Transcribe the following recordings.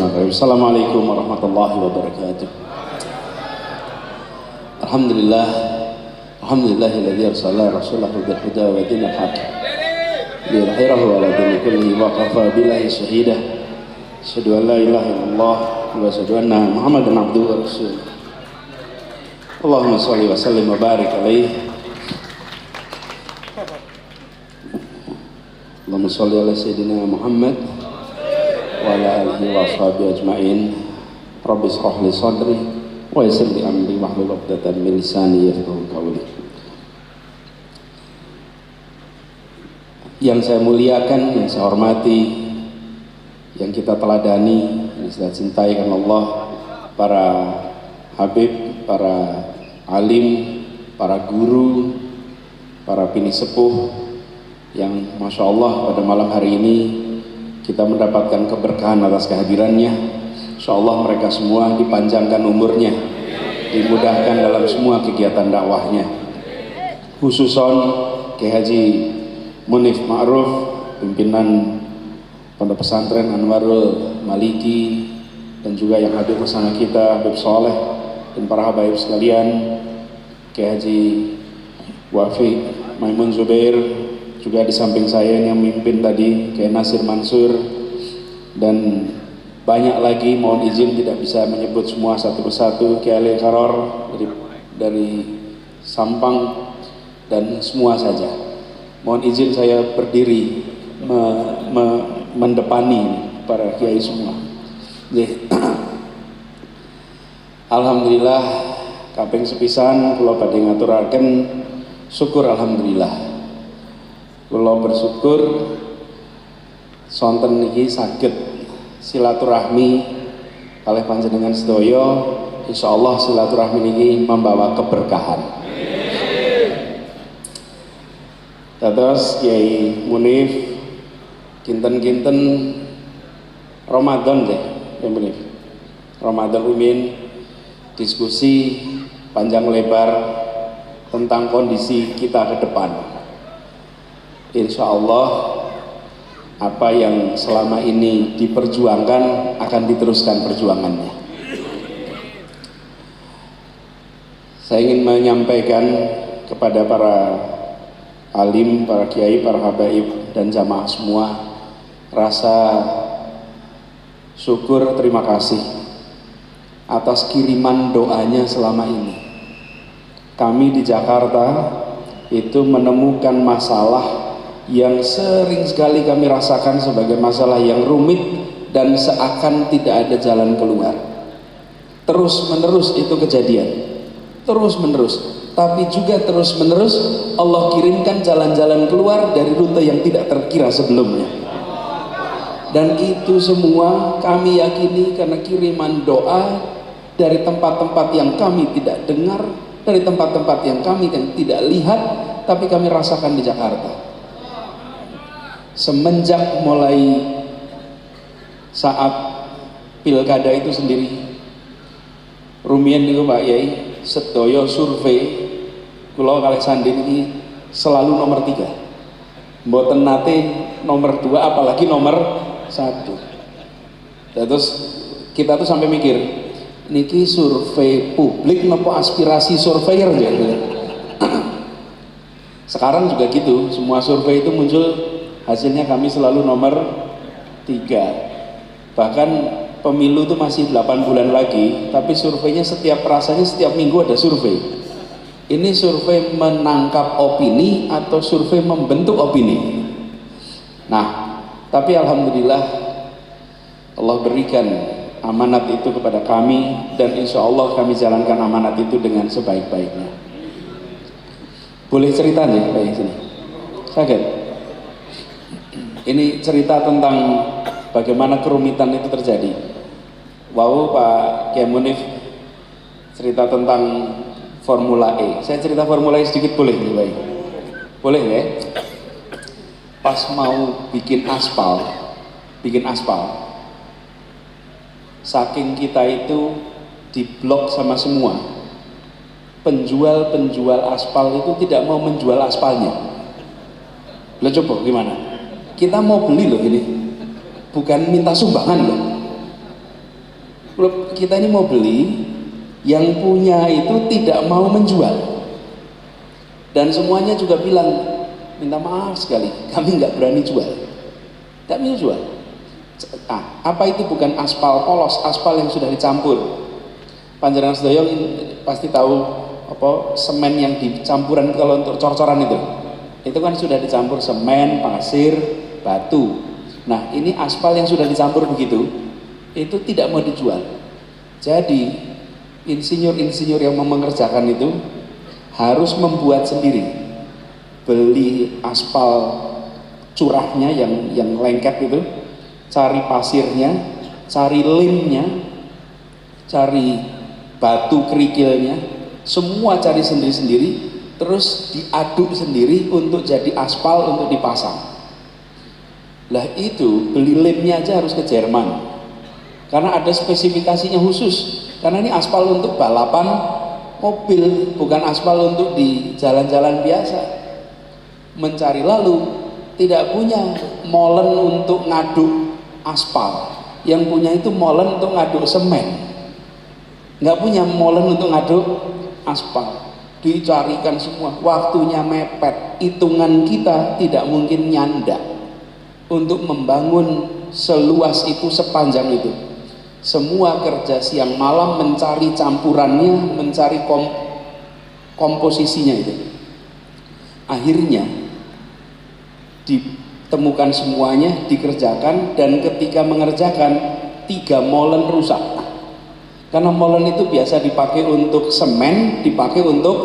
Bismillahirrahmanirrahim. Assalamualaikum warahmatullahi wabarakatuh. Alhamdulillah. Alhamdulillahilladzi arsala rasulahu bil huda wa dinil haqq liyudhhirahu 'ala dini kullihi wa kafa billahi shahida. Asyhadu an la ilaha illallah wa asyhadu anna Muhammadan abduhu wa rasuluh. Allahumma shalli wa sallim wa barik alaihi. Allahumma shalli ala sayyidina Muhammad wa ala alihi wa ashabihi ajma'in. Rabbi shrah li sadri wa yassir li amri wahlul 'uqdatam min lisani yafqahu qawli. Yang saya muliakan, yang saya hormati, yang kita teladani, yang kita cintai karena Allah, para habib, para alim, para guru, para bini sepuh yang Masya Allah pada malam hari ini kita mendapatkan keberkahan atas kehadirannya. Insya Allah mereka semua dipanjangkan umurnya, dimudahkan dalam semua kegiatan dakwahnya. Khususon Kiai Haji Munif Ma'ruf, pimpinan Pondok Pesantren Anwarul Maliki, dan juga yang hadir bersama kita Habib Soleh dan para habaib sekalian, Kiai Haji Wafi Maimun Zubair, juga di samping saya yang memimpin tadi Kiai Nasir Mansur, dan banyak lagi, mohon izin tidak bisa menyebut semua satu persatu, Kiai Ali Karor dari Sampang, dan semua saja. Mohon izin saya berdiri mendepani para kiai semua. Alhamdulillah kaping sepisan kula badhe ngaturaken syukur alhamdulillah. Kula bersyukur sonten niki saged silaturahmi kalih panjenengan sedaya. Insyaallah silaturahmi niki membawa keberkahan. Dados Kiai Munif kinten-kinten Ramadan deh, ya Munif. Ramadan Umin diskusi panjang lebar tentang kondisi kita ke depan. Insya Allah apa yang selama ini diperjuangkan akan diteruskan perjuangannya. Saya ingin menyampaikan kepada para alim, para kiai, para habaib dan jamaah semua rasa syukur, terima kasih atas kiriman doanya selama ini. Kami di Jakarta itu menemukan masalah yang sering sekali kami rasakan sebagai masalah yang rumit dan seakan tidak ada jalan keluar. Terus menerus itu kejadian, terus menerus, tapi juga terus menerus Allah kirimkan jalan-jalan keluar dari rute yang tidak terkira sebelumnya. Dan itu semua kami yakini karena kiriman doa dari tempat-tempat yang kami tidak dengar, dari tempat-tempat yang kami tidak lihat, tapi kami rasakan di Jakarta. Semenjak mulai saat pilkada itu sendiri, rumiyin niku Pak Yai, sedaya survei kula kalih sandi ini selalu nomor 3, mboten nate nomor 2, apalagi nomor 1. Terus kita tuh sampai mikir, niki survei publik nopo aspirasi surveyor ya. Sekarang juga gitu, semua survei itu muncul hasilnya kami selalu nomor 3. Bahkan pemilu itu masih 8 bulan lagi, tapi surveinya rasanya setiap minggu ada survei. Ini survei menangkap opini atau survei membentuk opini. Nah, tapi alhamdulillah Allah berikan amanat itu kepada kami, dan insya Allah kami jalankan amanat itu dengan sebaik-baiknya. Boleh cerita nih kayak sini? Sakit? Ini cerita tentang bagaimana kerumitan itu terjadi. Wow, Pak Kiai Munif cerita tentang Formula E. Saya cerita Formula E sedikit boleh nih, Pak? Boleh ya? Pas mau bikin aspal, saking kita itu diblok sama semua. Penjual aspal itu tidak mau menjual aspalnya. Lo coba gimana? Kita mau beli loh ini, bukan minta sumbangan loh. Kita ini mau beli, yang punya itu tidak mau menjual, dan semuanya juga bilang minta maaf sekali, kami nggak berani jual, nggak bisa jual. Apa itu bukan aspal polos, aspal yang sudah dicampur. Panjenengan sedaya pasti tahu apa semen yang dicampuran kalau untuk cor-coran itu kan sudah dicampur semen, pasir, batu. Nah ini aspal yang sudah dicampur begitu, itu tidak mau dijual. Jadi insinyur-insinyur yang mengerjakan itu harus membuat sendiri, beli aspal curahnya yang lengket itu, cari pasirnya, cari limnya, cari batu kerikilnya, semua cari sendiri-sendiri, terus diaduk sendiri untuk jadi aspal untuk dipasang. Lah itu beli limnya aja harus ke Jerman, karena ada spesifikasinya khusus, karena ini aspal untuk balapan mobil, bukan aspal untuk di jalan-jalan biasa. Mencari lalu tidak punya molen untuk ngaduk aspal, yang punya itu molen untuk ngaduk semen, nggak punya molen untuk ngaduk aspal. Dicarikan semua, waktunya mepet, hitungan kita tidak mungkin nyanda untuk membangun seluas itu, sepanjang itu. Semua kerja siang malam mencari campurannya, mencari komposisinya itu. Akhirnya ditemukan semuanya, dikerjakan, dan ketika mengerjakan 3 molen rusak. Karena molen itu biasa dipakai untuk semen, dipakai untuk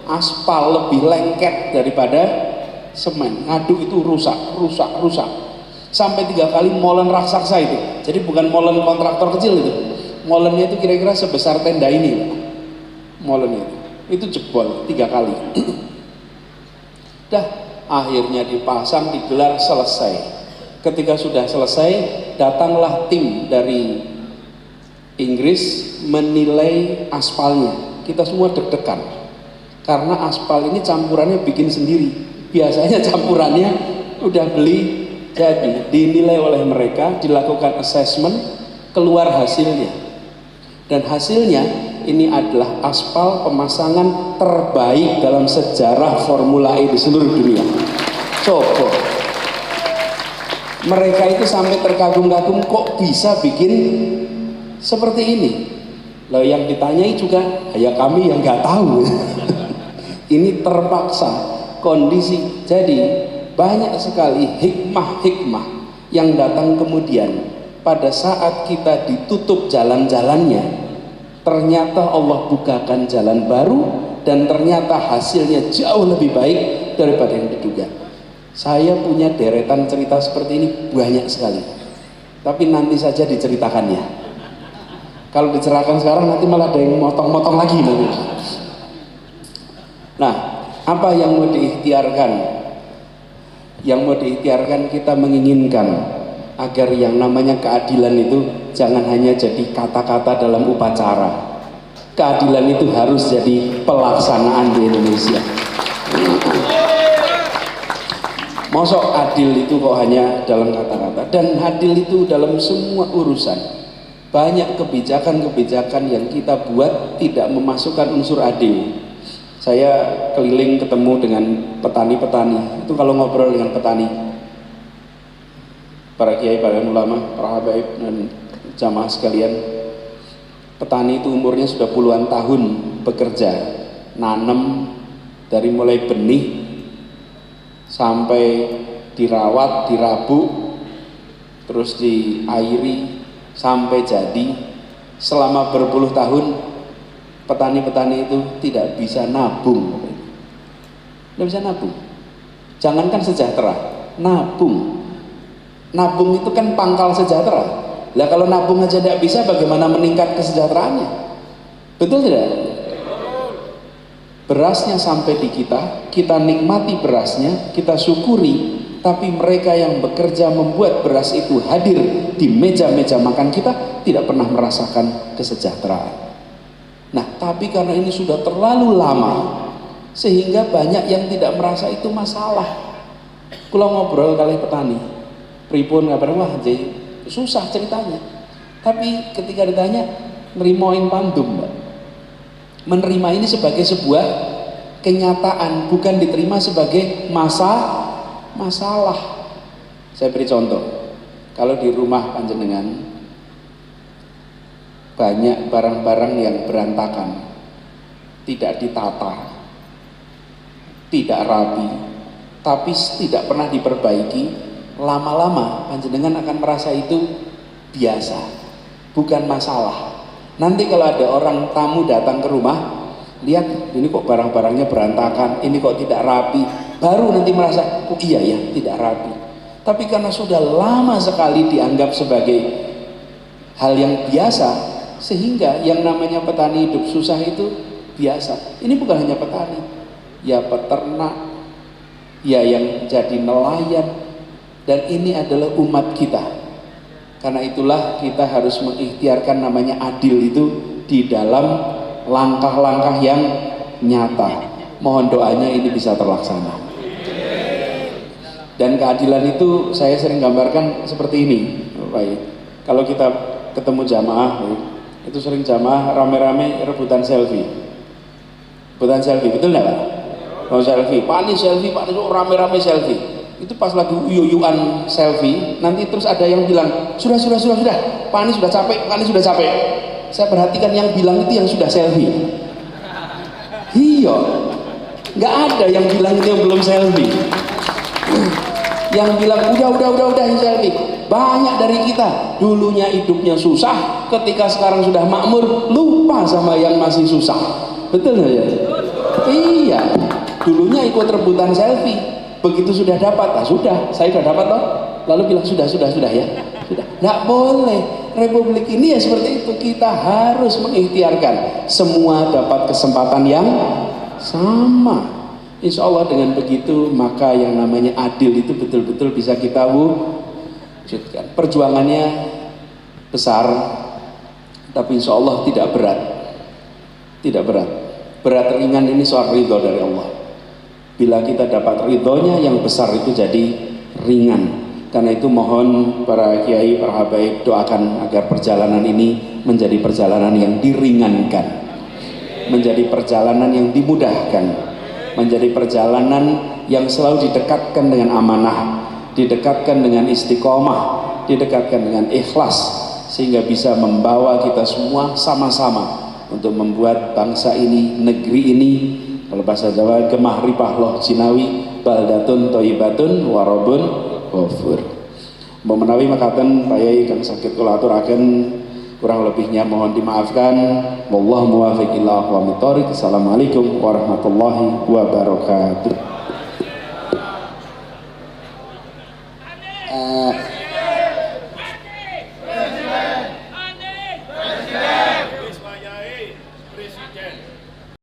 aspal, lebih lengket daripada semen. Ngaduk itu rusak. Sampai 3 kali molen raksasa itu. Jadi bukan molen kontraktor kecil itu. Molennya itu kira-kira sebesar tenda ini. Molennya itu jebol 3 kali. Dah, akhirnya dipasang, digelar, selesai. Ketika sudah selesai, datanglah tim dari Inggris menilai aspalnya. Kita semua deg-degan karena aspal ini campurannya bikin sendiri. Biasanya campurannya udah beli jadi, dinilai oleh mereka, dilakukan assessment, keluar hasilnya, dan hasilnya ini adalah aspal pemasangan terbaik dalam sejarah Formula E di seluruh dunia. Coba mereka itu sampai terkagum-kagum, kok bisa bikin seperti ini. Lalu yang ditanyai juga, ya kami yang nggak tahu. Ini terpaksa kondisi. Jadi banyak sekali hikmah-hikmah yang datang kemudian pada saat kita ditutup jalan-jalannya, ternyata Allah bukakan jalan baru, dan ternyata hasilnya jauh lebih baik daripada yang diduga. Saya punya deretan cerita seperti ini banyak sekali, tapi nanti saja diceritakannya. Kalau diceritakan sekarang nanti malah ada yang motong-motong lagi nanti. Nah, apa yang mau diikhtiarkan? Yang mau diikhtiarkan, kita menginginkan agar yang namanya keadilan itu jangan hanya jadi kata-kata dalam upacara. Keadilan itu harus jadi pelaksanaan di Indonesia. Mosok adil itu kok hanya dalam kata-kata, dan adil itu dalam semua urusan. Banyak kebijakan-kebijakan yang kita buat tidak memasukkan unsur adil. Saya keliling ketemu dengan petani-petani, itu kalau ngobrol dengan petani, para kiai, para ulama, para habaib dan jamaah sekalian, petani itu umurnya sudah puluhan tahun bekerja, nanam dari mulai benih sampai dirawat, dirabuk, terus diairi sampai jadi. Selama berpuluh tahun petani-petani itu tidak bisa nabung, tidak bisa nabung. Jangankan sejahtera, nabung. Nabung itu kan pangkal sejahtera. Lah kalau nabung aja tidak bisa, bagaimana meningkat kesejahteraannya? Betul tidak? Berasnya sampai di kita, kita nikmati berasnya, kita syukuri. Tapi mereka yang bekerja membuat beras itu hadir di meja-meja makan kita tidak pernah merasakan kesejahteraan. Nah, tapi karena ini sudah terlalu lama, sehingga banyak yang tidak merasa itu masalah. Kalau ngobrol kali petani, pripun kabar, wah jadi susah ceritanya. Tapi ketika ditanya, nerimoin pandum, Mbak. Menerima ini sebagai sebuah kenyataan, bukan diterima sebagai masalah. Saya beri contoh. Kalau di rumah panjenengan banyak barang-barang yang berantakan, tidak ditata, tidak rapi, tapi tidak pernah diperbaiki, lama-lama panjenengan akan merasa itu biasa, bukan masalah. Nanti kalau ada orang tamu datang ke rumah, lihat ini kok barang-barangnya berantakan, ini kok tidak rapi, baru nanti merasa, oh iya ya tidak rapi. Tapi karena sudah lama sekali dianggap sebagai hal yang biasa, sehingga yang namanya petani hidup susah itu biasa. Ini bukan hanya petani, ya peternak, ya yang jadi nelayan, dan ini adalah umat kita. Karena itulah kita harus mengikhtiarkan namanya adil itu di dalam langkah-langkah yang nyata. Mohon doanya ini bisa terlaksana. Dan keadilan itu saya sering gambarkan seperti ini, baik. Kalau kita ketemu jamaah, itu sering jamaah rame-rame rebutan selfie. Rebutan selfie, betul nggak Pak? Mau selfie, Pak ini selfie, Pak ini rame-rame selfie. Itu pas lagi uyuan selfie, nanti terus ada yang bilang, sudah, Pak ini sudah capek, Pak ini sudah capek. Saya perhatikan yang bilang itu yang sudah selfie. Iya, nggak ada yang bilang itu yang belum selfie. Yang bilang udah yang selfie. Banyak dari kita dulunya hidupnya susah, ketika sekarang sudah makmur lupa sama yang masih susah. Betul nggak ya? Iya, dulunya ikut rebutan selfie, begitu sudah dapat, sudah, saya sudah dapat toh, lalu bilang sudah ya, sudah. Nggak boleh. Republik ini ya seperti itu, kita harus mengikhtiarkan semua dapat kesempatan yang sama. Insya Allah dengan begitu maka yang namanya adil itu betul-betul bisa kita wujudkan. Perjuangannya besar, tapi insya Allah tidak berat. Berat ringan ini soal ridho dari Allah. Bila kita dapat ridhonya yang besar itu jadi ringan. Karena itu mohon para kiai, para habaib doakan agar perjalanan ini menjadi perjalanan yang diringankan, menjadi perjalanan yang dimudahkan, menjadi perjalanan yang selalu didekatkan dengan amanah, didekatkan dengan istiqomah, didekatkan dengan ikhlas, sehingga bisa membawa kita semua sama-sama untuk membuat bangsa ini, negeri ini, kalau bahasa Jawa gemah ripah loh Cinawi, baldatun toyibatun warobun ghafur. Mbok menawi makaten Pak Yai kang saged kula aturaken, kurang lebihnya mohon dimaafkan. Wallahu muwaffiq ila aqwamit thoriq. Assalamualaikum warahmatullahi wabarakatuh.